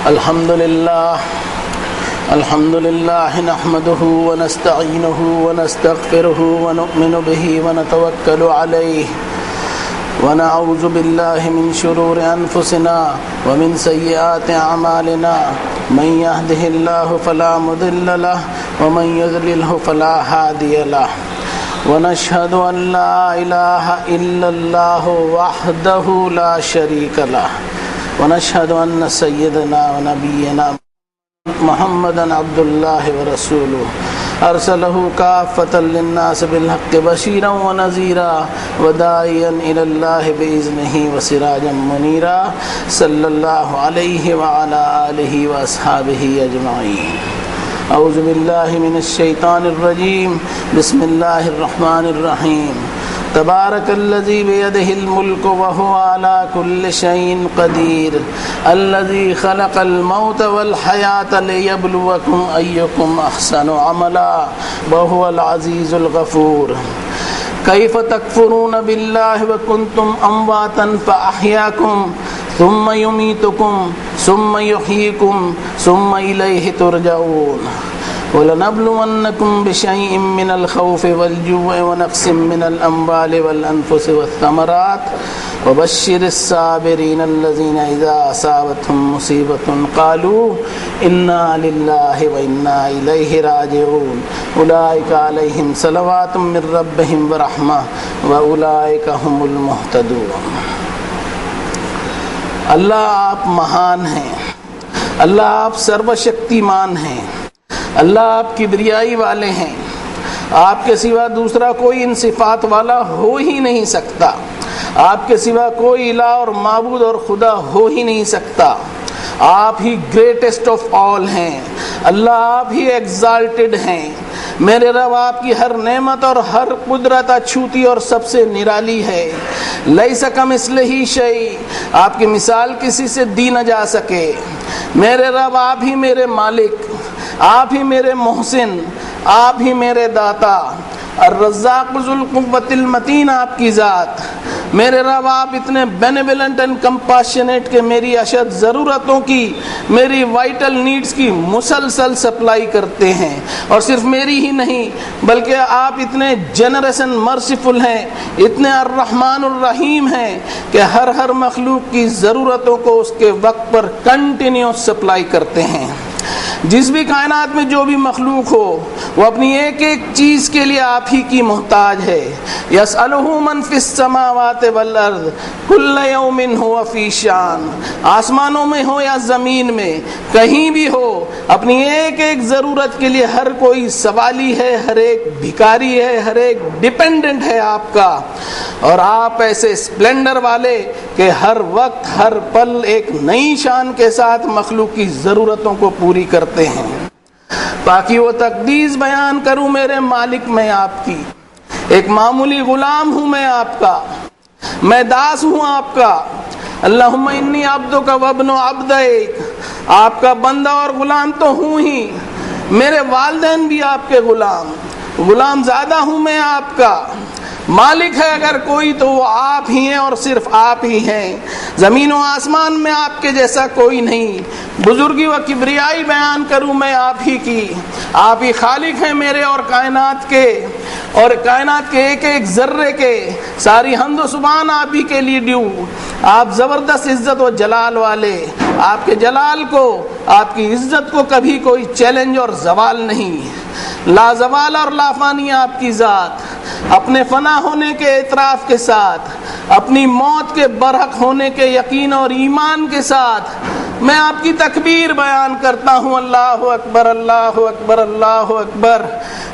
الحمد لله نحمده ونستعينه ونستغفره ونؤمن به ونتوكل عليه ونعوذ بالله من شرور أنفسنا ومن سيئات أعمالنا من يهده الله فلا مضل له ومن يضلله فلا هادي له ونشهد أن لا إله إلا الله وحده لا شريك له ونشهد أن سيدنا ونبينا محمدا عبد الله ورسوله أرسله كافة للناس بالحق بشيرا ونذيرا وداعيا إلى الله بإذنه وسراجا منيرا صلى الله عليه وعلى آله وأصحابه أجمعين. أعوذ بالله من الشيطان الرجيم. بسم الله الرحمن الرحيم. تبارك الذي بيده الملك وهو على كل شيء قدير الذي خلق الموت والحياة ليبلوكم أيكم أحسن عملا وهو العزيز الغفور. كيف تكفرون بالله وكنتم أمواتا فأحياكم ثم يميتكم ثم يحييكم ثم إليه ترجعون. وَلَنَبْلُوَنَّكُمْ بِشَيْءٍ مِّنَ الْخَوْفِ وَالْجُوعِ وَنَقْصٍ مِّنَ الْأَمْوَالِ وَالْأَنفُسِ وَالثَّمَرَاتِ وَبَشِّرِ الصَّابِرِينَ الَّذِينَ إِذَا أَصَابَتْهُم مُّصِيبَةٌ قَالُوا إِنَّا لِلَّهِ وَإِنَّا إِلَيْهِ راجعون. أُولَٰئِكَ عَلَيْهِمْ صَلَوَاتٌ مِّن رَّبِّهِمْ وَرَحْمَةٌ وَأُولَٰئِكَ هُمُ الْمُهْتَدُونَ. اللہ آپ مہان ہیں، اللہ آپ سرو شکتیمان ہیں، اللہ آپ کبریائی والے ہیں. آپ کے سوا دوسرا کوئی ان صفات والا ہو ہی نہیں سکتا. آپ کے سوا کوئی الہ اور معبود اور خدا ہو ہی نہیں سکتا. آپ ہی گریٹسٹ آف آل ہیں. اللہ آپ ہی ایگزالٹڈ ہیں. میرے رب آپ کی ہر نعمت اور ہر قدرت اچھوتی اور سب سے نرالی ہے. لیس کمثلہ شیء، آپ کی مثال کسی سے دی نہ جا سکے. میرے رب آپ ہی میرے مالک، آپ ہی میرے محسن، آپ ہی میرے داتا. الرزاق ذو القوۃ المتین آپ کی ذات. میرے رب آپ اتنے بینیولنٹ اینڈ کمپیشنیٹ کہ میری اشد ضرورتوں کی، میری وائٹل نیڈز کی مسلسل سپلائی کرتے ہیں. اور صرف میری ہی نہیں بلکہ آپ اتنے جنرس اینڈ مرسیفل ہیں، اتنے الرحمن الرحیم ہیں کہ ہر مخلوق کی ضرورتوں کو اس کے وقت پر کنٹینیوس سپلائی کرتے ہیں. جس بھی کائنات میں جو بھی مخلوق ہو وہ اپنی ایک ایک چیز کے لیے آپ ہی کی محتاج ہے. یسألہ من فی السماوات والارض کل یوم ہوا فی شان. آسمانوں میں ہو یا زمین میں کہیں بھی ہو، اپنی ایک ایک ضرورت کے لیے ہر کوئی سوالی ہے، ہر ایک بھکاری ہے، ہر ایک ڈیپینڈنٹ ہے آپ کا. اور آپ ایسے اسپلینڈر والے کہ ہر وقت ہر پل ایک نئی شان کے ساتھ مخلوق کی ضرورتوں کو پوری کرتے ہیں. باقی وہ تقدیس بیان کروں میرے مالک میں آپ کی. ایک معمولی غلام ہوں میں آپ کا، میں داس ہوں آپ کا. اللہم انی عبدک وابن عبدک، آپ کا بندہ اور غلام تو ہوں ہی، میرے والدین بھی آپ کے غلام زیادہ ہوں میں آپ کا. مالک ہے اگر کوئی تو وہ آپ ہی ہیں اور صرف آپ ہی ہیں. زمین و آسمان میں آپ کے جیسا کوئی نہیں. بزرگی و کبریائی بیان کروں میں آپ ہی کی. آپ ہی خالق ہیں میرے اور کائنات کے ایک ایک ذرے کے. ساری حمد و سبحان آپ ہی کے لیے ڈیو. آپ زبردست عزت و جلال والے. آپ کے جلال کو، آپ کی عزت کو کبھی کوئی چیلنج اور زوال نہیں. لا زوال اور لا فانی آپ کی ذات. اپنے فنا ہونے کے اعتراف کے ساتھ، اپنی موت کے برحق ہونے کے یقین اور ایمان کے ساتھ میں آپ کی تکبیر بیان کرتا ہوں. اللہ اکبر، اللہ اکبر، اللہ اکبر،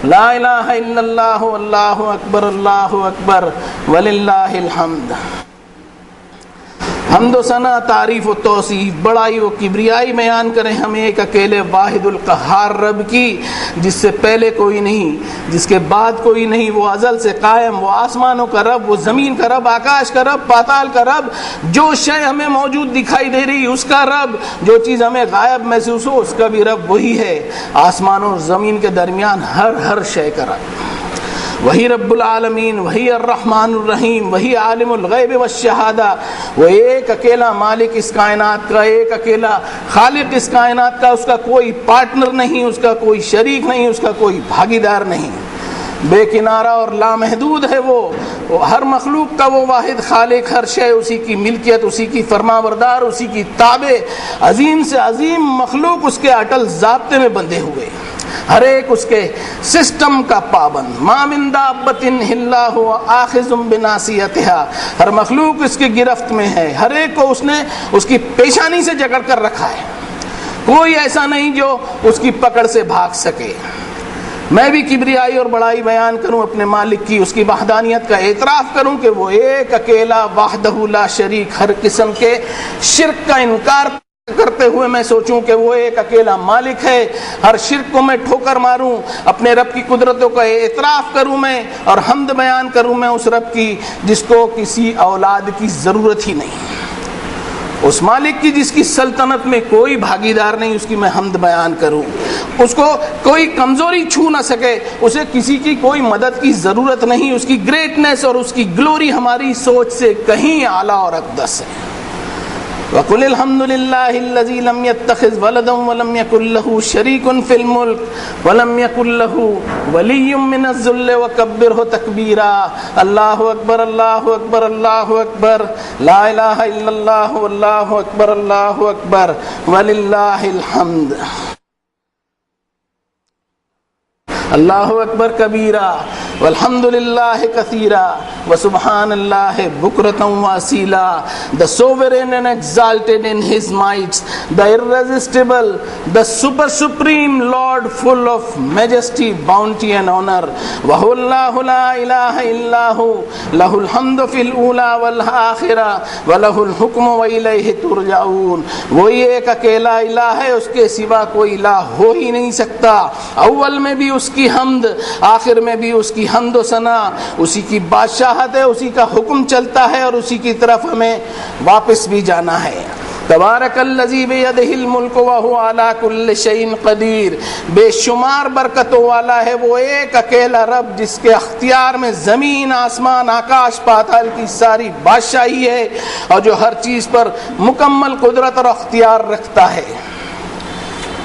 لا الہ الا اللہ، اللہ اکبر، اللہ اکبر، وللہ الحمد. حمد و ثنا، تعریف و توصیف، بڑائی و کبریائی بیان کریں ہمیں ایک اکیلے واحد القہار رب کی، جس سے پہلے کوئی نہیں، جس کے بعد کوئی نہیں. وہ ازل سے قائم، وہ آسمانوں کا رب، وہ زمین کا رب، آکاش کا رب، پاتال کا رب. جو شے ہمیں موجود دکھائی دے رہی اس کا رب، جو چیز ہمیں غائب محسوس ہو اس کا بھی رب وہی ہے. آسمان اور زمین کے درمیان ہر شے کا رب. وہی رب العالمین، وہی الرحمن الرحیم، وہی عالم الغیب والشہادہ، وہ ایک اکیلا مالک اس کائنات کا، ایک اکیلا خالق اس کائنات کا، اس کا کوئی پارٹنر نہیں، اس کا کوئی شریک نہیں، اس کا کوئی بھاگیدار نہیں، بے کنارہ اور لامحدود ہے وہ ہر مخلوق کا وہ واحد خالق، ہر شے اسی کی ملکیت، اسی کی فرمانبردار، اسی کی تابع، عظیم سے عظیم مخلوق اس کے اٹل ضابطے میں بندھے ہوئے، ہر ایک اس کے سسٹم کا پابند، ما من دابۃ الا هو آخذ بناصیتها، ہر مخلوق اس کی گرفت میں ہے، ہر ایک کو اس نے اس کی پیشانی سے جکڑ کر رکھا ہے، کوئی ایسا نہیں جو اس کی پکڑ سے بھاگ سکے۔ میں بھی کبریائی اور بڑائی بیان کروں اپنے مالک کی، اس کی وحدانیت کا اعتراف کروں کہ وہ ایک اکیلا وحدہ لا شریک، ہر قسم کے شرک کا انکار کرتے ہوئے میں سوچوں کہ وہ ایک اکیلا مالک ہے، ہر شرک کو میں ٹھوکر ماروں، اپنے رب کی قدرتوں کا اعتراف کروں میں، اور حمد بیان کروں میں اس رب کی جس کو کسی اولاد کی ضرورت ہی نہیں، اس مالک کی جس کی سلطنت میں کوئی بھاگیدار نہیں، اس کی میں حمد بیان کروں، اس کو کوئی کمزوری چھو نہ سکے، اسے کسی کی کوئی مدد کی ضرورت نہیں، اس کی گریٹنس اور اس کی گلوری ہماری سوچ سے کہیں اعلیٰ اور اقدس ہے۔ وَقُلِ الْحَمْدُ لِلَّهِ الَّذِي لَمْ يَتَّخِذْ وَلَدًا وَلَمْ يَكُنْ لَهُ شَرِيكٌ فِي الْمُلْكِ وَلَمْ يَكُنْ لَهُ وَلِيٌّ مِّنَ الذُّلِّ وَكَبِّرْهُ تَكْبِيرًا۔ اللہ اکبر، اللہ اکبر، اللہ اکبر، لا الہ الا اللہ، واللہ اکبر، اللہ اکبر، وَلِلَّهِ الْحَمْدُ۔ اللہ اکبر کبیرہ، والحمد للہ کثیرہ، وسبحان اللہ بکرۃ واسیلا۔ The sovereign and exalted in his might, the irresistible, the super supreme Lord, full of majesty, bounty and honor. وَهُوَ اللَّهُ لَا إِلَهَ إِلَّا هُوَ لَهُ الْحَمْدُ فِي الْأُولَى وَالْآخِرَةِ وَلَهُ الْحُكْمُ وَإِلَيْهِ تُرْجَعُونَ۔ وہی ایک اکیلا الہ ہے، اس کے سوا کوئی الہ ہو ہی نہیں سکتا، اول میں بھی اس کی حمد، آخر میں بھی اس کی حمد و ثنا، اسی کی بادشاہت ہے، اسی کا حکم چلتا ہے اور اسی کی طرف ہمیں واپس بھی جانا ہے۔ تبارک الذی بیدہ الملک وہو علی کل شیء قدیر۔ بے شمار برکتوں والا ہے وہ ایک اکیلا رب جس کے اختیار میں زمین، آسمان، آکاش پاتال کی ساری بادشاہی ہے، اور جو ہر چیز پر مکمل قدرت اور اختیار رکھتا ہے۔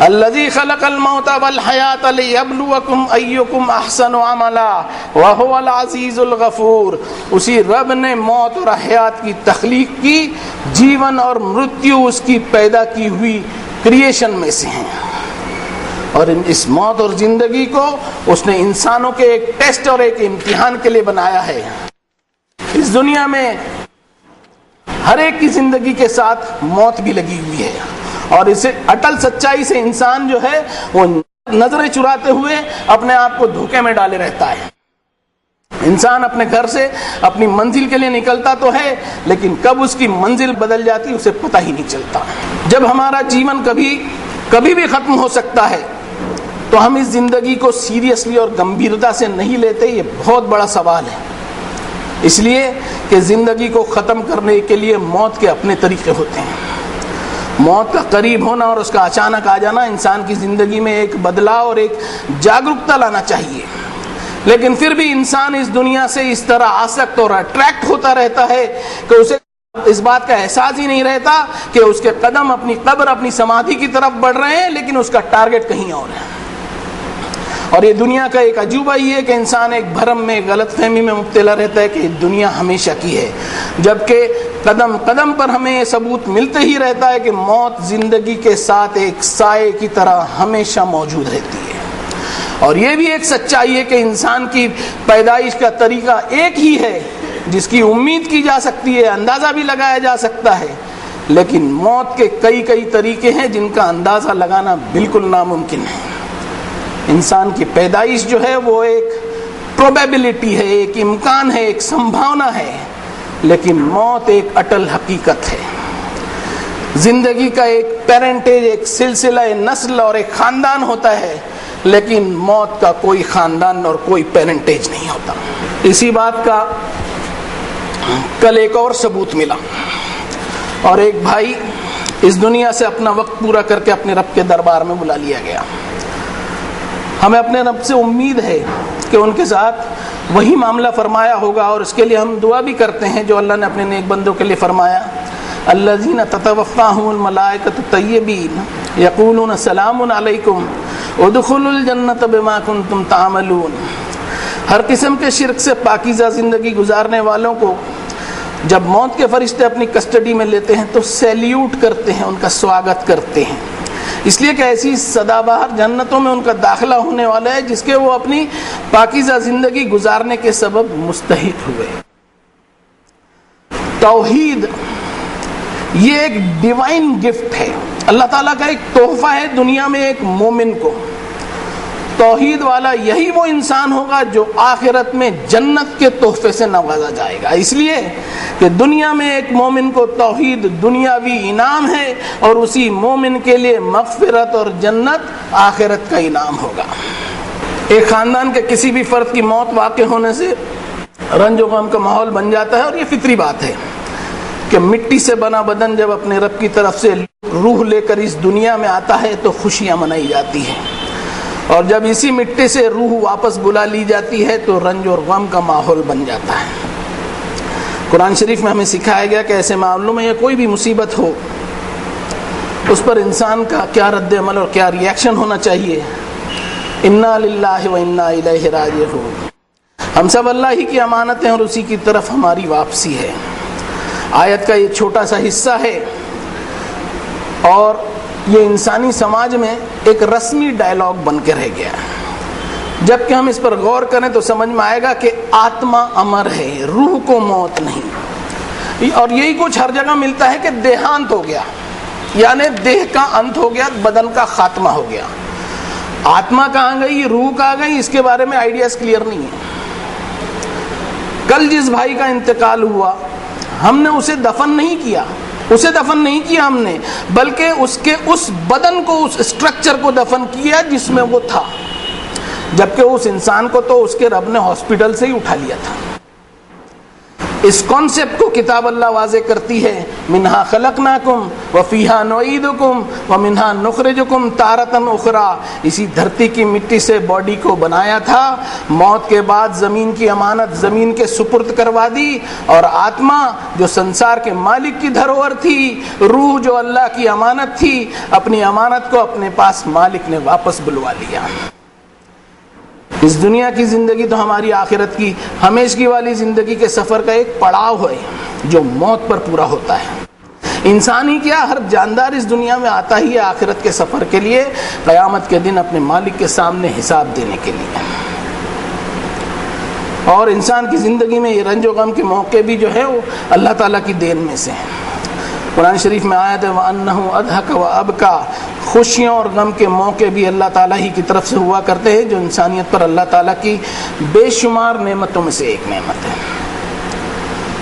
الذی خلق الموت والحیاۃ لیبلوکم ایکم احسن عملا وہو العزیز الغفور۔ اسی رب نے موت اور حیات کی تخلیق کی، جیون اور مرتیو اس کی پیدا کی ہوئی کریشن میں سے ہیں، اور اس موت اور زندگی کو اس نے انسانوں کے ایک ٹیسٹ اور ایک امتحان کے لیے بنایا ہے۔ اس دنیا میں ہر ایک کی زندگی کے ساتھ موت بھی لگی ہوئی ہے، اور اسے اٹل سچائی سے انسان جو ہے وہ نظریں چراتے ہوئے اپنے آپ کو دھوکے میں ڈالے رہتا ہے۔ انسان اپنے گھر سے اپنی منزل کے لیے نکلتا تو ہے، لیکن کب اس کی منزل بدل جاتی اسے پتہ ہی نہیں چلتا۔ جب ہمارا جیون کبھی بھی ختم ہو سکتا ہے تو ہم اس زندگی کو سیریسلی اور گمبھیرتا سے نہیں لیتے، یہ بہت بڑا سوال ہے، اس لیے کہ زندگی کو ختم کرنے کے لیے موت کے اپنے طریقے ہوتے ہیں۔ موت کا قریب ہونا اور اس کا اچانک آ جانا انسان کی زندگی میں ایک بدلاؤ اور ایک جاگرکتا لانا چاہیے، لیکن پھر بھی انسان اس دنیا سے اس طرح آسکت اور اٹریکٹ ہوتا رہتا ہے کہ اسے اس بات کا احساس ہی نہیں رہتا کہ اس کے قدم اپنی قبر، اپنی سمادھی کی طرف بڑھ رہے ہیں، لیکن اس کا ٹارگٹ کہیں اور ہے۔ اور یہ دنیا کا ایک عجوبہ یہ ہے کہ انسان ایک بھرم میں، غلط فہمی میں مبتلا رہتا ہے کہ دنیا ہمیشہ کی ہے، جبکہ قدم قدم پر ہمیں یہ ثبوت ملتے ہی رہتا ہے کہ موت زندگی کے ساتھ ایک سائے کی طرح ہمیشہ موجود رہتی ہے۔ اور یہ بھی ایک سچائی ہے کہ انسان کی پیدائش کا طریقہ ایک ہی ہے جس کی امید کی جا سکتی ہے، اندازہ بھی لگایا جا سکتا ہے، لیکن موت کے کئی طریقے ہیں جن کا اندازہ لگانا بالکل ناممکن ہے۔ انسان کی پیدائش جو ہے وہ ایک پروبیبلٹی ہے، ایک امکان ہے، ایک سمبھاونا ہے، لیکن موت ایک اٹل حقیقت ہے۔ زندگی کا ایک پیرنٹیج، ایک سلسلہ نسل اور ایک خاندان ہوتا ہے، لیکن موت کا کوئی خاندان اور کوئی پیرنٹیج نہیں ہوتا۔ اسی بات کا کل ایک اور ثبوت ملا، اور ایک بھائی اس دنیا سے اپنا وقت پورا کر کے اپنے رب کے دربار میں بلا لیا گیا۔ ہمیں اپنے رب سے امید ہے کہ ان کے ساتھ وہی معاملہ فرمایا ہوگا، اور اس کے لیے ہم دعا بھی کرتے ہیں جو اللہ نے اپنے نیک بندوں کے لیے فرمایا، الذین تتوفاہم الملائکۃ طیبین یقولون سلام علیکم ادخلوا الجنۃ بما کنتم تعملون۔ ہر قسم کے شرک سے پاکیزہ زندگی گزارنے والوں کو جب موت کے فرشتے اپنی کسٹڈی میں لیتے ہیں تو سیلیوٹ کرتے ہیں، ان کا سواگت کرتے ہیں، اس لیے کہ ایسی سدا بہار جنتوں میں ان کا داخلہ ہونے والا ہے جس کے وہ اپنی پاکیزہ زندگی گزارنے کے سبب مستحق ہوئے۔ توحید یہ ایک ڈیوائن گفٹ ہے، اللہ تعالیٰ کا ایک تحفہ ہے دنیا میں ایک مومن کو۔ توحید والا یہی وہ انسان ہوگا جو آخرت میں جنت کے تحفے سے نوازا جائے گا، اس لیے کہ دنیا میں ایک مومن کو توحید دنیاوی انعام ہے، اور اسی مومن کے لیے مغفرت اور جنت آخرت کا انعام ہوگا۔ ایک خاندان کے کسی بھی فرد کی موت واقع ہونے سے رنج و غم کا ماحول بن جاتا ہے، اور یہ فطری بات ہے کہ مٹی سے بنا بدن جب اپنے رب کی طرف سے روح لے کر اس دنیا میں آتا ہے تو خوشیاں منائی جاتی ہیں، اور جب اسی مٹی سے روح واپس بلا لی جاتی ہے تو رنج اور غم کا ماحول بن جاتا ہے۔ قرآن شریف میں ہمیں سکھایا گیا کہ ایسے معاملوں میں یا کوئی بھی مصیبت ہو اس پر انسان کا کیا رد عمل اور کیا ری ایکشن ہونا چاہیے۔ انا للہ و انا الیہ راجعون، ہم سب اللہ ہی کی امانت ہیں اور اسی کی طرف ہماری واپسی ہے۔ آیت کا یہ چھوٹا سا حصہ ہے، اور یہ انسانی سماج میں ایک رسمی ڈائلاگ بن کے رہ گیا ہے۔ جب کہ ہم اس پر غور کریں تو سمجھ میں آئے گا کہ آتما امر ہے، روح کو موت نہیں، اور یہی کچھ ہر جگہ ملتا ہے کہ دیہانت ہو گیا، یعنی دیہ کا انت ہو گیا، بدن کا خاتمہ ہو گیا۔ آتما کہاں گئی، روح کہاں گئی، اس کے بارے میں آئیڈیاز کلیئر نہیں ہے۔ کل جس بھائی کا انتقال ہوا ہم نے اسے دفن نہیں کیا ہم نے، بلکہ اس کے اس بدن کو، اس اسٹرکچر کو دفن کیا جس میں وہ تھا، جبکہ اس انسان کو تو اس کے رب نے ہاسپٹل سے ہی اٹھا لیا تھا۔ اس کانسیپٹ کو کتاب اللہ واضح کرتی ہے، منہا خلقناکم وفیہا نعیدکم ومنہا نخرجکم تارۃ اخری۔ اسی دھرتی کی مٹی سے باڈی کو بنایا تھا، موت کے بعد زمین کی امانت زمین کے سپرد کروا دی، اور آتما جو سنسار کے مالک کی دھروہر تھی، روح جو اللہ کی امانت تھی، اپنی امانت کو اپنے پاس مالک نے واپس بلوا لیا۔ اس دنیا کی زندگی تو ہماری آخرت کی ہمیشگی والی زندگی کے سفر کا ایک پڑاؤ ہے جو موت پر پورا ہوتا ہے۔ انسان ہی کیا، ہر جاندار اس دنیا میں آتا ہی ہے آخرت کے سفر کے لیے، قیامت کے دن اپنے مالک کے سامنے حساب دینے کے لیے۔ اور انسان کی زندگی میں یہ رنج و غم کے موقع بھی جو ہے وہ اللہ تعالیٰ کی دین میں سے ہیں۔ قرآن شریف میں آیت ہے وَأَنَّهُ أَضْحَكَ وَأَبْكَى، خوشیوں اور غم کے موقع بھی اللہ تعالیٰ ہی کی طرف سے ہوا کرتے ہیں، جو انسانیت پر اللہ تعالیٰ کی بے شمار نعمتوں میں سے ایک نعمت ہے۔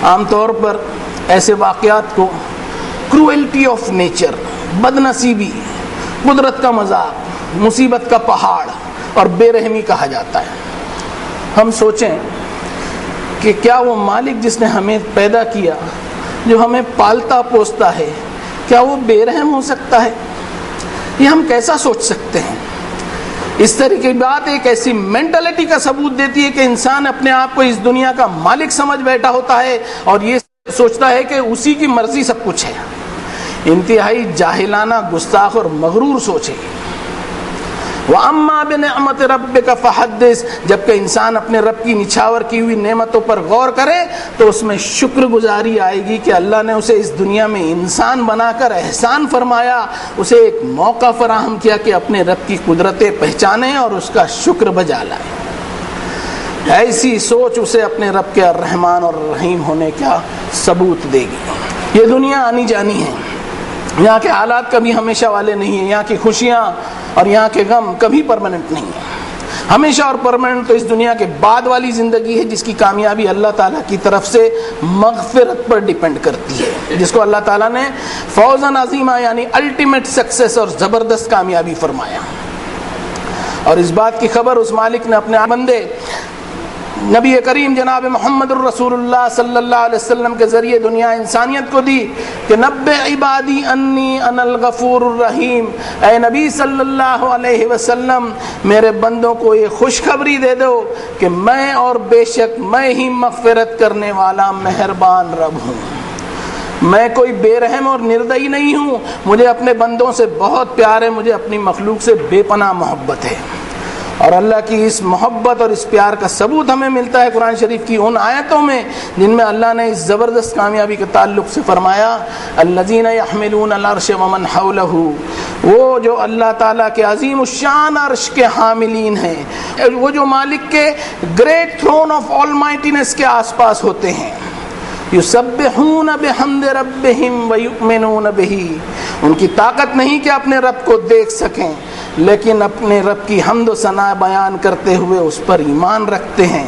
عام طور پر ایسے واقعات کو کروئلٹی آف نیچر، بد نصیبی، قدرت کا مذاق، مصیبت کا پہاڑ اور بے رحمی کہا جاتا ہے۔ ہم سوچیں کہ کیا وہ مالک جس نے ہمیں پیدا کیا، جو ہمیں پالتا پوستا ہے، کیا وہ بے رحم ہو سکتا ہے؟ یہ ہم کیسا سوچ سکتے ہیں؟ اس طرح کی بات ایک ایسی مینٹلٹی کا ثبوت دیتی ہے کہ انسان اپنے آپ کو اس دنیا کا مالک سمجھ بیٹھا ہوتا ہے اور یہ سوچتا ہے کہ اسی کی مرضی سب کچھ ہے۔ انتہائی جاہلانہ، گستاخ اور مغرور سوچ ہے۔ وَأَمَّا بِنِعْمَةِ رَبِّكَ فَحَدِّثْ، جبکہ انسان اپنے رب کی نچھاور کی ہوئی نعمتوں پر غور کرے تو اس میں شکر گزاری آئے گی کہ اللہ نے اسے اس دنیا میں انسان بنا کر احسان فرمایا، اسے ایک موقع فراہم کیا کہ اپنے رب کی قدرتیں پہچانے اور اس کا شکر بجا لائے۔ ایسی سوچ اسے اپنے رب کے الرحمن اور الرحیم ہونے کا ثبوت دے گی۔ یہ دنیا آنی جانی ہے، یہاں کے حالات کبھی ہمیشہ والے نہیں ہیں، یہاں کی خوشیاں اور یہاں کے غم کبھی پرماننٹ نہیں ہیں۔ ہمیشہ اور پرماننٹ تو اس دنیا کے بعد والی زندگی ہے جس کی کامیابی اللہ تعالیٰ کی طرف سے مغفرت پر ڈیپینڈ کرتی ہے، جس کو اللہ تعالیٰ نے فوزاً عظیمہ یعنی الٹیمیٹ سکسیس اور زبردست کامیابی فرمایا۔ اور اس بات کی خبر اس مالک نے اپنے بندے نبی کریم جناب محمد الرسول اللہ صلی اللہ علیہ وسلم کے ذریعے دنیا انسانیت کو دی کہ نبئ عبادی انی انا الغفور الرحیم، اے نبی صلی اللہ علیہ وسلم میرے بندوں کو یہ خوشخبری دے دو کہ میں اور بے شک میں ہی مغفرت کرنے والا مہربان رب ہوں، میں کوئی بے رحم اور نردئی نہیں ہوں، مجھے اپنے بندوں سے بہت پیار ہے، مجھے اپنی مخلوق سے بے پناہ محبت ہے۔ اور اللہ کی اس محبت اور اس پیار کا ثبوت ہمیں ملتا ہے قرآن شریف کی ان آیتوں میں جن میں اللہ نے اس زبردست کامیابی کے تعلق سے فرمایا الذین یحملون العرش ومن حولہ، وہ جو اللہ تعالیٰ کے عظیم الشان عرش کے حاملین ہیں، وہ جو مالک کے گریٹ تھرون آف آلمائٹینس کے آس پاس ہوتے ہیں، یسبحون بحمد ربہم ویؤمنون بہ، ان کی طاقت نہیں کہ اپنے رب کو دیکھ سکیں لیکن اپنے رب کی حمد و ثنا بیان کرتے ہوئے اس پر ایمان رکھتے ہیں،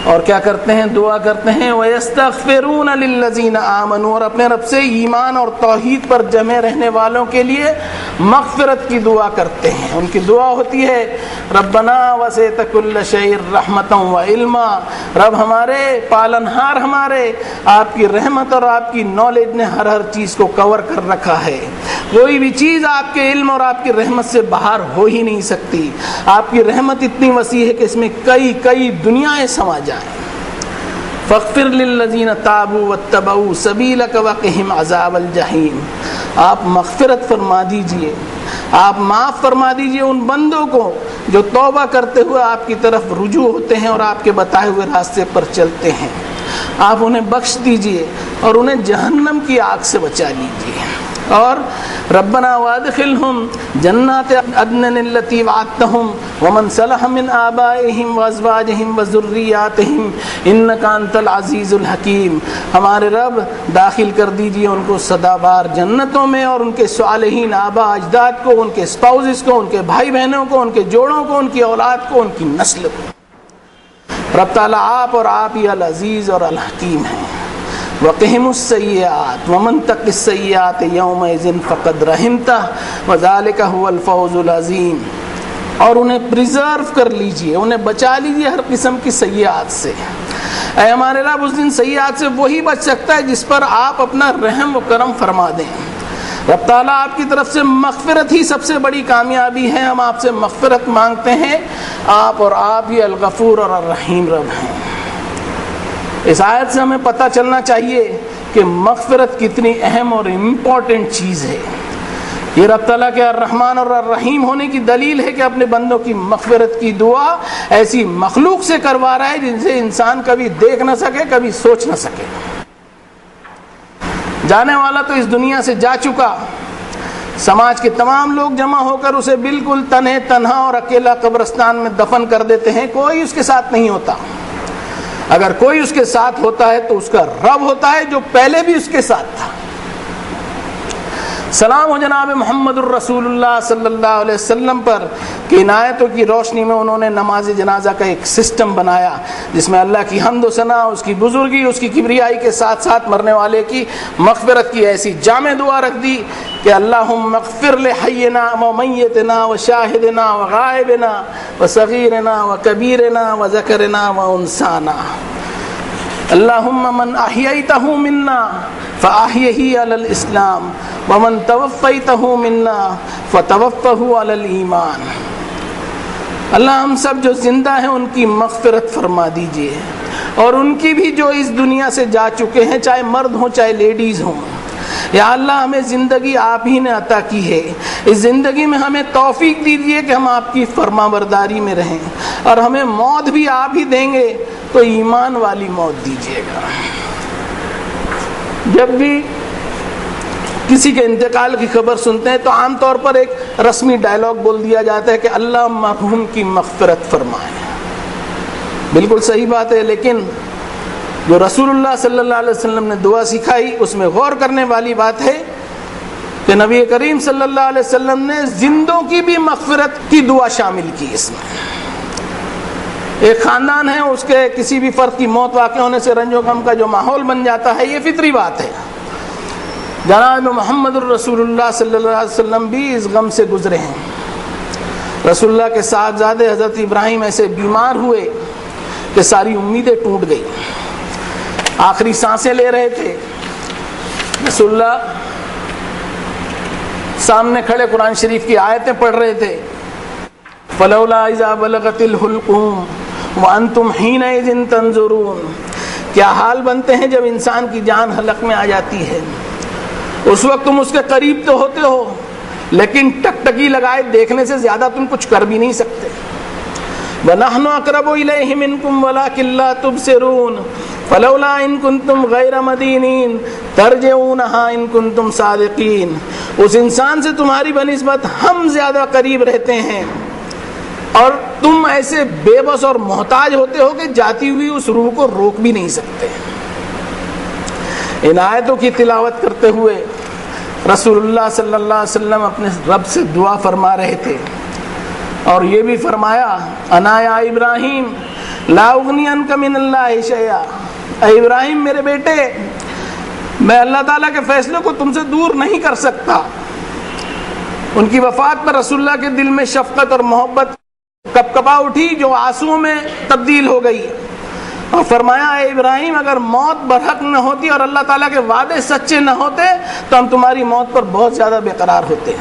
اور کیا کرتے ہیں؟ دعا کرتے ہیں وَيَسْتَغْفِرُونَ لِلَّذِينَ آمَنُوا، اور اپنے رب سے ایمان اور توحید پر جمے رہنے والوں کے لیے مغفرت کی دعا کرتے ہیں۔ ان کی دعا ہوتی ہے ربنا وسعت كل شيء رحمتا وعلما، رب ہمارے پالنہار ہمارے، آپ کی رحمت اور آپ کی نالج نے ہر چیز کو کور کر رکھا ہے، کوئی بھی چیز آپ کے علم اور آپ کی رحمت سے باہر ہو ہی نہیں سکتی، آپ کی رحمت اتنی وسیع ہے کہ اس میں کئی دنیایں سما جائیں۔ فاغفر للذین تابوا واتبعوا سبیلک وقہم عذاب الجحیم، آپ مغفرت فرما دیجئے، آپ معاف فرما دیجئے ان بندوں کو جو توبہ کرتے ہوئے آپ کی طرف رجوع ہوتے ہیں اور آپ کے بتائے ہوئے راستے پر چلتے ہیں، آپ انہیں بخش دیجئے اور انہیں جہنم کی آگ سے بچا لیجئے۔ اور ربنا وادخلہم جنات عدن التی وعدتہم ومن صلح من آبائہم وازواجہم وذریاتہم انک انت العزیز الحکیم، ہمارے رب داخل کر دیجئے ان کو سدا بار جنتوں میں، اور ان کے صالحین آبا اجداد کو، ان کے اسپاؤزز کو، ان کے بھائی بہنوں کو، ان کے جوڑوں کو، ان کی اولاد کو، ان کی نسل کو۔ رب تعالیٰ آپ اور آپ ہی العزیز اور الحکیم ہیں۔ وقہم السیئات ومن تق السیئات یومئذ فقد رحمتہ وذالک هو الفوز العظیم، اور انہیں پریزرو کر لیجئے، انہیں بچا لیجئے ہر قسم کی سیئات سے۔ اے ہمارے رب اس دن سیئات سے وہی بچ سکتا ہے جس پر آپ اپنا رحم و کرم فرما دیں۔ رب تعالیٰ آپ کی طرف سے مغفرت ہی سب سے بڑی کامیابی ہے، ہم آپ سے مغفرت مانگتے ہیں، آپ اور آپ ہی الغفور اور الرحیم رب ہیں۔ اس آیت سے ہمیں پتہ چلنا چاہیے کہ مغفرت کتنی اہم اور امپورٹنٹ چیز ہے۔ یہ رب تعالیٰ کے الرحمن اور الرحیم ہونے کی دلیل ہے کہ اپنے بندوں کی مغفرت کی دعا ایسی مخلوق سے کروا رہا ہے جن سے انسان کبھی دیکھ نہ سکے، کبھی سوچ نہ سکے۔ جانے والا تو اس دنیا سے جا چکا، سماج کے تمام لوگ جمع ہو کر اسے بالکل تنہا اور اکیلا قبرستان میں دفن کر دیتے ہیں، کوئی اس کے ساتھ نہیں ہوتا۔ اگر کوئی اس کے ساتھ ہوتا ہے تو اس کا رب ہوتا ہے جو پہلے بھی اس کے ساتھ تھا۔ سلام ہو جناب محمد الرسول اللہ صلی اللہ علیہ وسلم پر کہ عنایتوں کی روشنی میں انہوں نے نماز جنازہ کا ایک سسٹم بنایا جس میں اللہ کی حمد و ثنا، اس کی بزرگی، اس کی کبریائی کے ساتھ ساتھ مرنے والے کی مغفرت کی ایسی جامع دعا رکھ دی کہ اللہم اغفر لحینا و میتنا و شاہدنا و غائبنا و صغیرنا و کبیرنا و ذکرنا و انسانا، اللہم من احییتہ منا فاحیہ علی الاسلام ومن توفیتہ منا فتوفہ علی الایمان۔ اللہ ہم سب جو زندہ ہیں ان کی مغفرت فرما دیجئے، اور ان کی بھی جو اس دنیا سے جا چکے ہیں، چاہے مرد ہوں چاہے لیڈیز ہوں۔ یا اللہ ہمیں زندگی آپ ہی نے عطا کی ہے، اس زندگی میں ہمیں توفیق دیجئے کہ ہم آپ کی فرما برداری میں رہیں، اور ہمیں موت بھی آپ ہی دیں گے تو ایمان والی موت دیجئے گا۔ جب بھی کسی کے انتقال کی خبر سنتے ہیں تو عام طور پر ایک رسمی ڈائلاگ بول دیا جاتا ہے کہ اللہ مرحوم کی مغفرت فرمائے۔ بالکل صحیح بات ہے، لیکن جو رسول اللہ صلی اللہ علیہ وسلم نے دعا سکھائی اس میں غور کرنے والی بات ہے کہ نبی کریم صلی اللہ علیہ وسلم نے زندوں کی بھی مغفرت کی دعا شامل کی۔ اس میں ایک خاندان ہے، اس کے کسی بھی فرد کی موت واقع ہونے سے رنج و غم کا جو ماحول بن جاتا ہے، یہ فطری بات ہے۔ جناب محمد الرسول اللہ صلی اللہ علیہ وسلم بھی اس غم سے گزرے ہیں۔ رسول اللہ کے صاحبزادے حضرت ابراہیم ایسے بیمار ہوئے کہ ساری امیدیں ٹوٹ گئی. آخری سانسیں لے رہے تھے. رسول اللہ سامنے کھڑے قرآن شریف کی آیتیں پڑھ رہے تھے. فلولا اذا بلغت الحلقوم وانتم حینئذ تنظرون. کیا حال بنتے ہیں جب انسان کی جان حلق میں آ جاتی ہے. اس وقت تم اس کے قریب تو ہوتے ہو لیکن ٹکٹکی لگائے دیکھنے سے زیادہ تم کچھ کر بھی نہیں سکتے. وَنَحْنُ أَقْرَبُ إِلَيْهِ مِنْكُمْ وَلَكِنْ لَا تُبْصِرُونَ فَلَوْلَا إِن كُنتُمْ غَيْرَ مَدِينِينَ تَرْجِعُونَهَا إِن كُنتُمْ صَادِقِينَ. اس انسان سے تمہاری بنسبت ہم زیادہ قریب رہتے ہیں اور تم ایسے بے بس اور محتاج ہوتے ہو کہ جاتی ہوئی اس روح کو روک بھی نہیں سکتے. ان آیتوں کی تلاوت کرتے ہوئے رسول اللہ صلی اللہ علیہ وسلم اپنے رب سے دعا فرما رہے تھے اور یہ بھی فرمایا انا یا ابراہیم لا اغنی عنک من اللہ شیئا. اے ابراہیم میرے بیٹے میں اللہ تعالیٰ کے فیصلے کو تم سے دور نہیں کر سکتا. ان کی وفات پر رسول اللہ کے دل میں شفقت اور محبت کپکپا اٹھی جو آنسوؤں میں تبدیل ہو گئی اور فرمایا اے ابراہیم اگر موت برحق نہ ہوتی اور اللہ تعالیٰ کے وعدے سچے نہ ہوتے تو ہم تمہاری موت پر بہت زیادہ بے قرار ہوتے.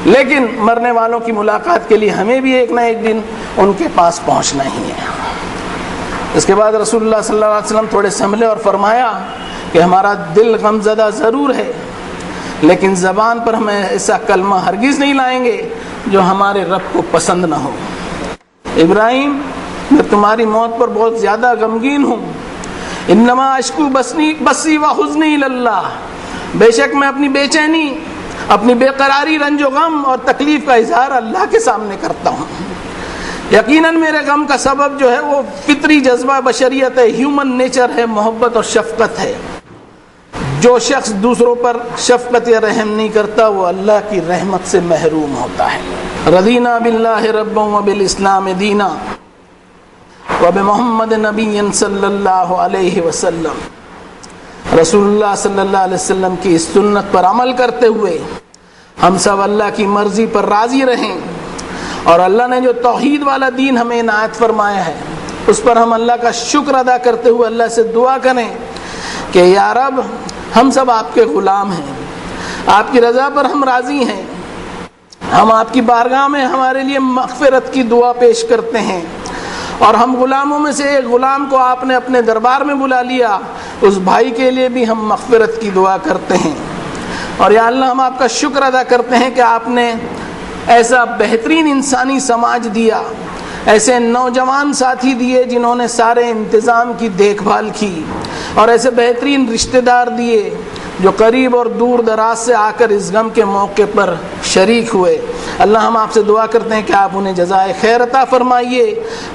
لیکن مرنے والوں کی ملاقات کے لیے ہمیں بھی ایک نہ ایک دن ان کے پاس پہنچنا ہی ہے. اس کے بعد رسول اللہ صلی اللہ علیہ وسلم تھوڑے سنبھلے اور فرمایا کہ ہمارا دل غمزدہ ضرور ہے لیکن زبان پر ہم ایسا کلمہ ہرگز نہیں لائیں گے جو ہمارے رب کو پسند نہ ہو. ابراہیم میں تمہاری موت پر بہت زیادہ غمگین ہوں. انما اشکو بسی و حزنی اللہ. بے شک میں اپنی بے چینی اپنی بے قراری رنج و غم اور تکلیف کا اظہار اللہ کے سامنے کرتا ہوں. یقیناً میرے غم کا سبب جو ہے وہ فطری جذبہ بشریت ہے, ہیومن نیچر ہے, محبت اور شفقت ہے. جو شخص دوسروں پر شفقت یا رحم نہیں کرتا وہ اللہ کی رحمت سے محروم ہوتا ہے. رضینا باللہ ربا وبالاسلام دینا وبمحمد نبی صلی اللہ علیہ وسلم. رسول اللہ صلی اللہ علیہ وسلم کی اس سنت پر عمل کرتے ہوئے ہم سب اللہ کی مرضی پر راضی رہیں اور اللہ نے جو توحید والا دین ہمیں عنایت فرمایا ہے اس پر ہم اللہ کا شکر ادا کرتے ہوئے اللہ سے دعا کریں کہ یا رب ہم سب آپ کے غلام ہیں, آپ کی رضا پر ہم راضی ہیں, ہم آپ کی بارگاہ میں ہمارے لیے مغفرت کی دعا پیش کرتے ہیں اور ہم غلاموں میں سے ایک غلام کو آپ نے اپنے دربار میں بلا لیا, اس بھائی کے لیے بھی ہم مغفرت کی دعا کرتے ہیں. اور یا اللہ ہم آپ کا شکر ادا کرتے ہیں کہ آپ نے ایسا بہترین انسانی سماج دیا, ایسے نوجوان ساتھی دیے جنہوں نے سارے انتظام کی دیکھ بھال کی اور ایسے بہترین رشتہ دار دیے جو قریب اور دور دراز سے آ کر اس غم کے موقع پر شریک ہوئے. اللہ ہم آپ سے دعا کرتے ہیں کہ آپ انہیں جزائے خیر عطا فرمائیے,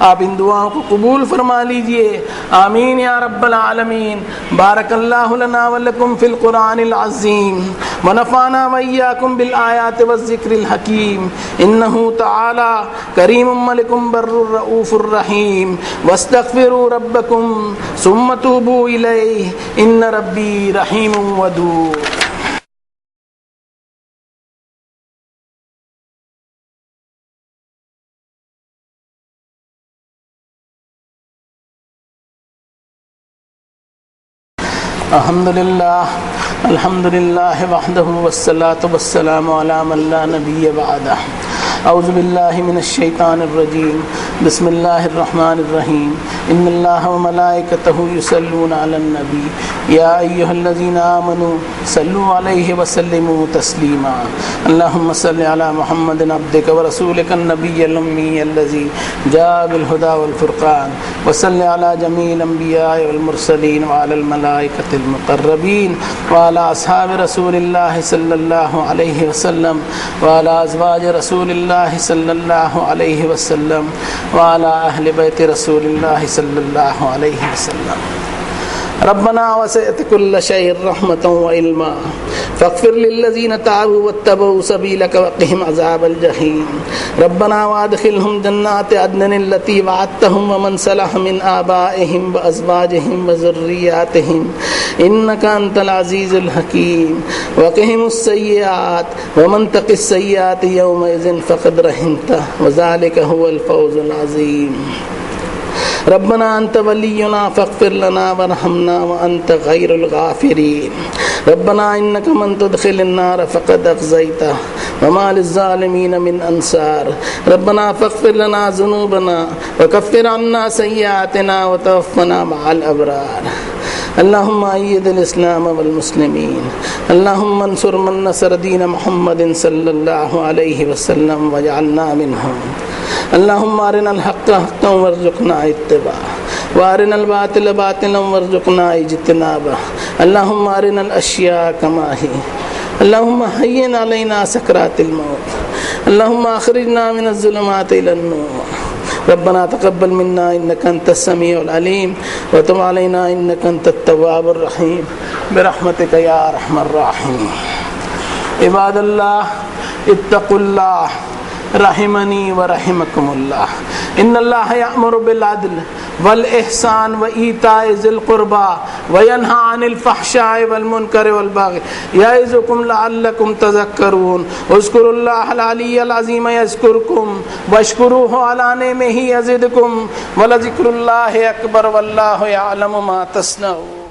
آپ ان دعاؤں کو قبول فرما لیجئے. آمین یا رب العالمین. بارک اللہ لنا ولکم فی القرآن العظیم ونفعنا وإیاکم بالآیات والذکر الحکیم. انہ تعالی کریم ملک بر الرؤوف الرحیم. واستغفروا ربکم ثم توبوا الیہ ان ربی رحیم ودود. الحمد للہ وحدہ والصلاة والسلام علی من لا نبی بعدہ. اعوذ باللہ من الشیطان الرجیم. بسم اللہ الرحمن الرحیم. ان اللہ وملائکتہ یصلون علی النبی یا ایہا الذین آمنوا صلوا علیہ وسلموا تسلیما. اللہم صل علی محمد عبدک ورسولک النبی الامی الذی جاء بالہدی والفرقان. وصل علی جمیع الانبیاء والمرسلین وعلی الملائکۃ المقربین وعلی اصحاب رسول اللہ صلی اللہ علیہ وسلم وعلی ازواج رسول اللہ صلی اللہ علیہ وسلم وعلی اہل بیت رسول اللہ صلی اللہ علیہ وسلم. ربنا وسعت كل شيء رحمة وعلما فاغفر للذين تابوا واتبعوا سبيلك وقهم عذاب الجحيم. ربنا وادخلهم جنات عدن التي وعدتهم ومن صلح من آبائهم وأزواجهم وذرياتهم إنك أنت العزيز الحكيم. وقهم السيئات ومن تق السيئات يومئذ فقد رحمته وذلك هو الفوز العظيم. ربنا انت ولینا فاغفر لنا وارحمنا وانت خیر الغافرین ربنا انك من تدخل النار فقد اخزيته وما للظالمين من انصار ربنا فاغفر لنا ذنوبنا وكفر عنا سيئاتنا وتوفنا مع الابرار اللهم أيد الإسلام والمسلمين اللهم انصر من نصر دين محمد صلى الله عليه وسلم واجعلنا منهم اللهم أرنا الحق حقا وارزقنا اتباعه وأرنا الباطل باطلا وارزقنا اجتنابه اللهم أرنا الأشياء كما هي اللهم هين علينا سكرات الموت اللهم أخرجنا من الظلمات إلى النور ربنا تقبل منا إنك أنت السميع العليم وتب علينا إنك أنت التواب الرحيم برحمتك يا أرحم الراحمين عباد الله اتقوا الله رحمني ورحمكم الله إن الله يأمر بالعدل والإحسان وإيتاء ذي القربى وينهى عن الفحشاء والمنكر والبغي يعظكم لعلكم تذكرون اذكروا الله العلي العظيم يذكركم واشكروه على نعمه يزدكم ولذكر الله أكبر والله يعلم ما تصنعون